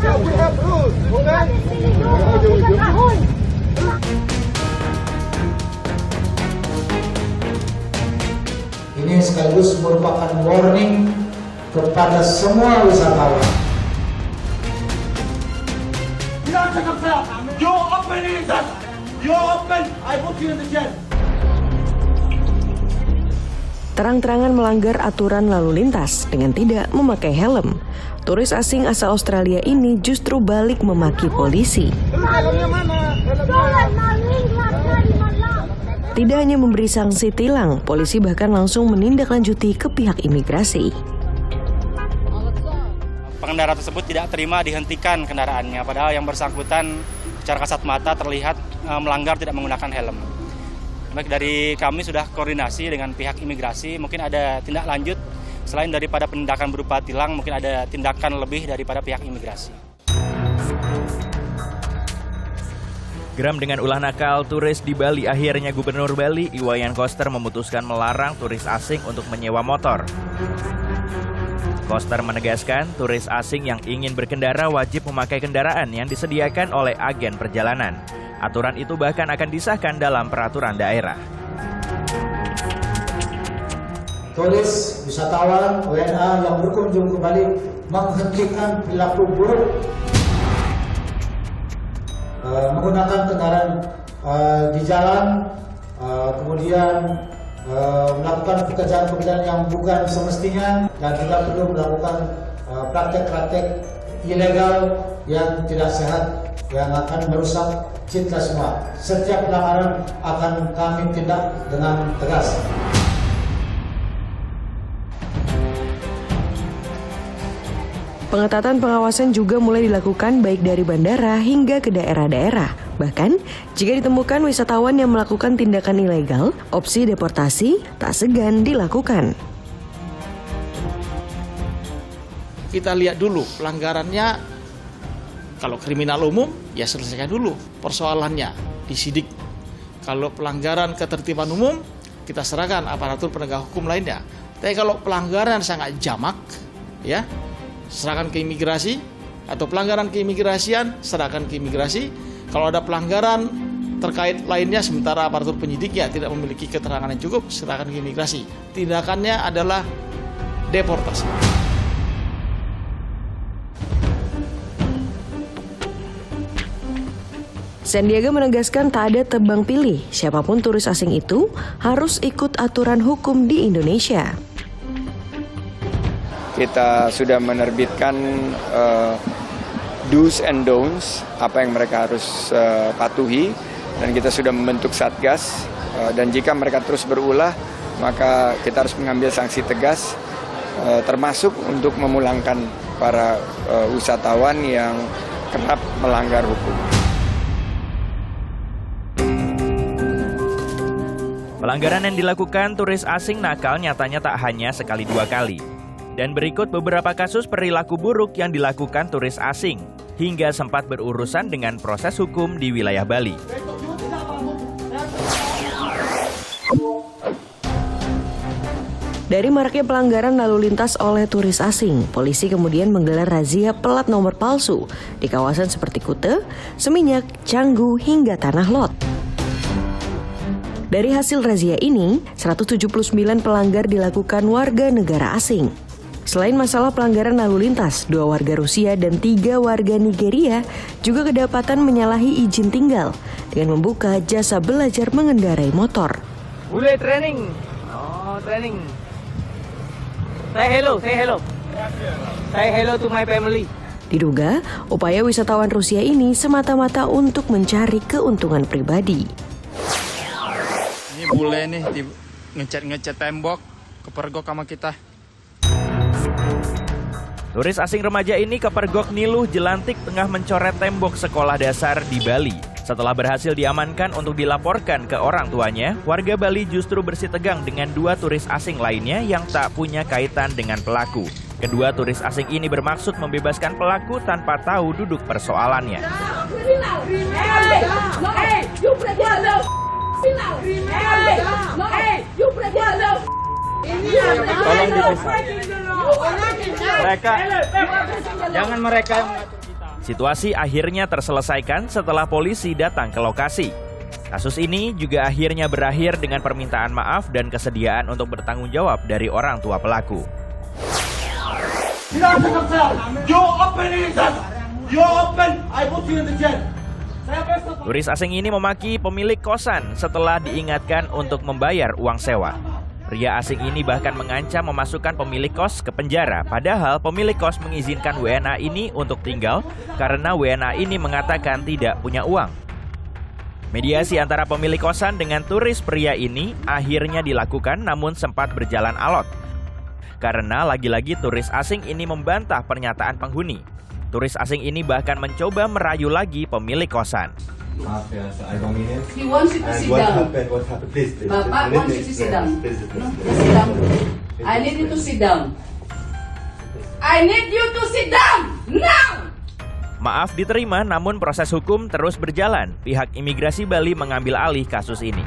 Ini sekaligus merupakan warning kepada semua wisatawan. You open it! You open! I put you in the jail! Terang-terangan melanggar aturan lalu lintas dengan tidak memakai helm. Turis asing asal Australia ini justru balik memaki polisi. Tidak hanya memberi sanksi tilang, polisi bahkan langsung menindaklanjuti ke pihak imigrasi. Pengendara tersebut tidak terima dihentikan kendaraannya, padahal yang bersangkutan secara kasat mata terlihat melanggar tidak menggunakan helm. Baik, dari kami sudah koordinasi dengan pihak imigrasi, mungkin ada tindak lanjut selain daripada penindakan berupa tilang, mungkin ada tindakan lebih daripada pihak imigrasi. Geram dengan ulah nakal turis di Bali, akhirnya Gubernur Bali Iwayan Koster memutuskan melarang turis asing untuk menyewa motor. Koster menegaskan turis asing yang ingin berkendara wajib memakai kendaraan yang disediakan oleh agen perjalanan. Aturan itu bahkan akan disahkan dalam peraturan daerah. Turis, wisatawan, WNA yang berkunjung ke Bali menghentikan perilaku buruk menggunakan kendaraan di jalan, kemudian melakukan pekerjaan-pekerjaan yang bukan semestinya, dan tidak perlu melakukan praktek-praktek ilegal yang tidak sehat yang akan merusak citra semua. Setiap pelanggaran akan kami tindak dengan tegas. Pengetatan pengawasan juga mulai dilakukan baik dari bandara hingga ke daerah-daerah. Bahkan, jika ditemukan wisatawan yang melakukan tindakan ilegal, opsi deportasi tak segan dilakukan. Kita lihat dulu pelanggarannya, kalau kriminal umum, ya selesaikan dulu persoalannya, disidik. Kalau pelanggaran ketertiban umum, kita serahkan aparatur penegak hukum lainnya. Tapi kalau pelanggaran sangat jamak, ya, serahkan ke imigrasi, atau pelanggaran keimigrasian, serahkan ke imigrasi. Kalau ada pelanggaran terkait lainnya, sementara aparatur penyidiknya tidak memiliki keterangan yang cukup, serahkan ke imigrasi. Tindakannya adalah deportasi. Sandiaga menegaskan tak ada tebang pilih, siapapun turis asing itu harus ikut aturan hukum di Indonesia. Kita sudah menerbitkan do's and don'ts, apa yang mereka harus patuhi, dan kita sudah membentuk satgas, dan jika mereka terus berulah, maka kita harus mengambil sanksi tegas, termasuk untuk memulangkan para wisatawan yang kerap melanggar hukum. Pelanggaran yang dilakukan turis asing nakal nyatanya tak hanya sekali dua kali. Dan berikut beberapa kasus perilaku buruk yang dilakukan turis asing, hingga sempat berurusan dengan proses hukum di wilayah Bali. Dari maraknya pelanggaran lalu lintas oleh turis asing, polisi kemudian menggelar razia pelat nomor palsu di kawasan seperti Kuta, Seminyak, Canggu, hingga Tanah Lot. Dari hasil razia ini, 179 pelanggar dilakukan warga negara asing. Selain masalah pelanggaran lalu lintas, 2 warga Rusia dan 3 warga Nigeria juga kedapatan menyalahi izin tinggal dengan membuka jasa belajar mengendarai motor. Boleh training. Oh, training. Say hello, say hello. Say hello to my family. Diduga, upaya wisatawan Rusia ini semata-mata untuk mencari keuntungan pribadi. Ini bule nih ngecat tembok, kepergok sama kita. Turis asing remaja ini kepergok niluh jelantik tengah mencoret tembok sekolah dasar di Bali. Setelah berhasil diamankan untuk dilaporkan ke orang tuanya, warga Bali justru bersitegang dengan 2 turis asing lainnya yang tak punya kaitan dengan pelaku. Kedua turis asing ini bermaksud membebaskan pelaku tanpa tahu duduk persoalannya. Tolong dipisah. Mereka, jangan mereka yang mengatur kita. Situasi akhirnya terselesaikan setelah polisi datang ke lokasi. Kasus ini juga akhirnya berakhir dengan permintaan maaf dan kesediaan untuk bertanggung jawab dari orang tua pelaku. Tidak cakap saya. You open ini, you open, I put you in the jail. Saya besok. Turis asing ini memaki pemilik kosan setelah diingatkan untuk membayar uang sewa. Pria asing ini bahkan mengancam memasukkan pemilik kos ke penjara, padahal pemilik kos mengizinkan WNA ini untuk tinggal karena WNA ini mengatakan tidak punya uang. Mediasi antara pemilik kosan dengan turis pria ini akhirnya dilakukan namun sempat berjalan alot. Karena lagi-lagi turis asing ini membantah pernyataan penghuni. Turis asing ini bahkan mencoba merayu lagi pemilik kosan. Maaf ya, saya ingin. He wants you to sit down. What happened? Please. Bapak wants you to sit down. Please. No, sit down. I need you to sit down. I need you to sit down now. Maaf diterima, namun proses hukum terus berjalan. Pihak imigrasi Bali mengambil alih kasus ini.